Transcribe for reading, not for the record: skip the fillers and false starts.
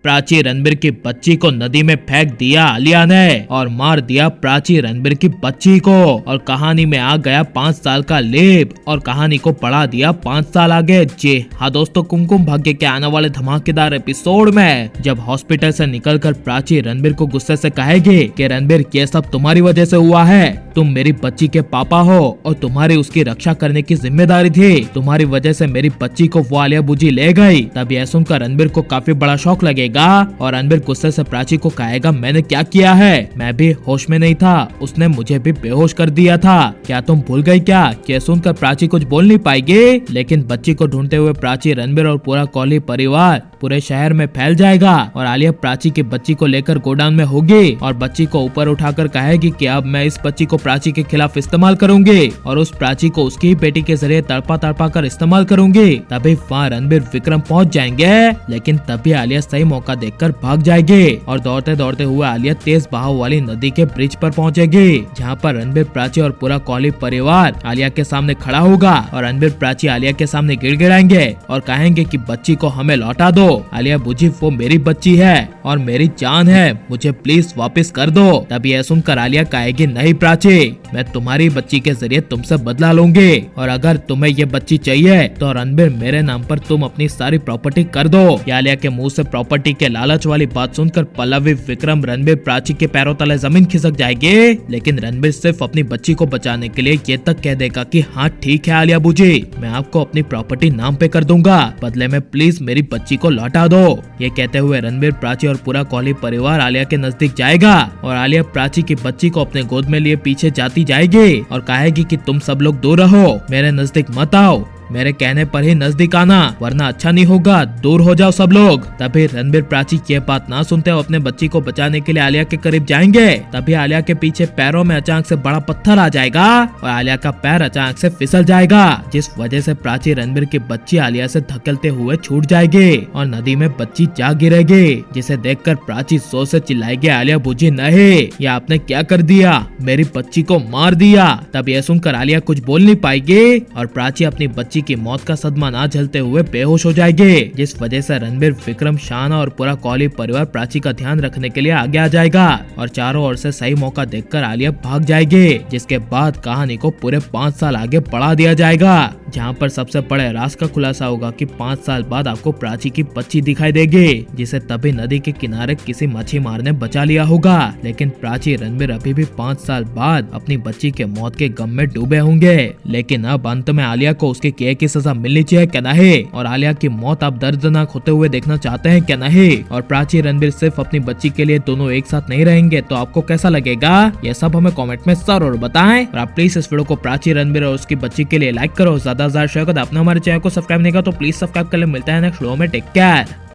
प्राची रणबीर की बच्ची को नदी में फेंक दिया आलिया ने और मार दिया प्राची रणबीर की बच्ची को। और कहानी में आ गया 5 साल का लेप और कहानी को बढ़ा दिया 5 साल आगे। जी हाँ दोस्तों, कुमकुम भाग्य के आने वाले धमाकेदार एपिसोड में जब हॉस्पिटल से निकलकर प्राची रणबीर को गुस्से से कहेगी कि रणबीर ये सब तुम्हारी वजह से हुआ है, तुम मेरी बच्ची के पापा हो और तुम्हारी उसकी रक्षा करने की जिम्मेदारी थी, तुम्हारी वजह से मेरी बच्ची को वो आलिया बुझी ले गई। तब यह सुनकर रणबीर को काफी बड़ा शौक लगेगा और रणबीर गुस्से से प्राची को कहेगा मैंने क्या किया है, मैं भी होश में नहीं था, उसने मुझे भी बेहोश कर दिया था, क्या तुम भूल गई क्या। यह सुनकर प्राची कुछ बोल नहीं पाएगी, लेकिन बच्ची को ढूंढते हुए प्राची रणबीर और पूरा कॉली परिवार पूरे शहर में फैल जाएगा और आलिया प्राची की बच्ची को लेकर गोडाउन में होगी और बच्ची को ऊपर उठाकर कहेगी कि अब मैं इस बच्ची को प्राची के खिलाफ इस्तेमाल करूंगी और उस प्राची को उसकी ही बेटी के जरिए तड़पा तड़पा कर इस्तेमाल करूंगी। तभी वहाँ रणबीर विक्रम पहुंच जाएंगे, लेकिन तभी आलिया सही मौका देखकर भाग जाएगी और दौड़ते दौड़ते हुए आलिया तेज बहाव वाली नदी के ब्रिज पर पहुंचेगी, जहाँ पर रणबीर प्राची और पूरा कॉली परिवार आलिया के सामने खड़ा होगा और रणबीर प्राची आलिया के सामने गिड़गिड़ाएंगे और कहेंगे कि बच्ची को हमें लौटा दो, आलिया बुझी वो मेरी बच्ची है और मेरी जान है, मुझे प्लीज वापस कर दो। तब यह सुनकर आलिया कहेगी नहीं प्राची, मैं तुम्हारी बच्ची के जरिए तुमसे बदला लूंगी और अगर तुम्हें ये बच्ची चाहिए तो रणबीर मेरे नाम पर तुम अपनी सारी प्रॉपर्टी कर दो। आलिया के मुंह से प्रॉपर्टी के लालच वाली बात सुनकर पल्लवी, विक्रम, रणबीर प्राची के पैरों तले जमीन खिसक जाएगी, लेकिन रणबीर सिर्फ अपनी बच्ची को बचाने के लिए ये तक कह देगा कि हाँ ठीक है आलिया बुझी, मैं आपको अपनी प्रॉपर्टी नाम पे कर दूंगा, बदले में प्लीज मेरी बच्ची को लौटा दो। ये कहते हुए रणबीर, प्राची और पूरा कॉली परिवार आलिया के नजदीक जाएगा और आलिया प्राची की बच्ची को अपने गोद में लिए पीछे जाती जाएगी और कहेगी कि तुम सब लोग दूर रहो, मेरे नजदीक मत आओ, मेरे कहने पर ही नजदीक आना वरना अच्छा नहीं होगा, दूर हो जाओ सब लोग। तभी रणबीर प्राची ये बात ना सुनते हुए अपने बच्ची को बचाने के लिए आलिया के करीब जाएंगे। तभी आलिया के पीछे पैरों में अचानक से बड़ा पत्थर आ जाएगा और आलिया का पैर अचानक से फिसल जाएगा, जिस वजह से प्राची रणबीर की बच्ची आलिया से धकेलते हुए छूट जाएगी और नदी में बच्ची जा गिरेगी, जिसे देखकर प्राची जोर से चिल्लाएगी आलिया बुझी नहीं, ये आपने क्या कर दिया, मेरी बच्ची को मार दिया। तब यह सुनकर आलिया कुछ बोल नहीं पाएगी और प्राची अपनी बच्ची की मौत का सदमा ना झेलते हुए बेहोश हो जाएगी, जिस वजह से रणबीर, विक्रम, शाना और पूरा कॉली परिवार प्राची का ध्यान रखने के लिए आगे आ जाएगा और चारों ओर से सही मौका देखकर आलिया भाग जाएगी, जिसके बाद कहानी को पूरे 5 साल आगे बढ़ा दिया जाएगा, जहां पर सबसे बड़े राज का खुलासा होगा कि 5 साल बाद आपको प्राची की बच्ची दिखाई देगी, जिसे तभी नदी के किनारे किसी मछीमार ने बचा लिया होगा। लेकिन प्राची रणबीर अभी भी 5 साल बाद अपनी बच्ची के मौत के गम में डूबे होंगे, लेकिन अब अंत में आलिया को उसके किए की सजा मिलनी चाहिए क्या नहीं, और आलिया की मौत आप दर्दनाक होते हुए देखना चाहते हैं क्या नहीं, और प्राची रणबीर सिर्फ अपनी बच्ची के लिए दोनों एक साथ नहीं रहेंगे तो आपको कैसा लगेगा, ये सब हमें कमेंट में जरूर बताएं। और आप प्लीज इस वीडियो को प्राची रणबीर और उसकी बच्ची के लिए लाइक करो, ज्यादा शेयर करो। आपने हमारे चैनल को सब्सक्राइब नहीं किया तो प्लीज सब्सक्राइब कर ले। मिलता है नेक्स्ट वीडियो में, टेक केयर।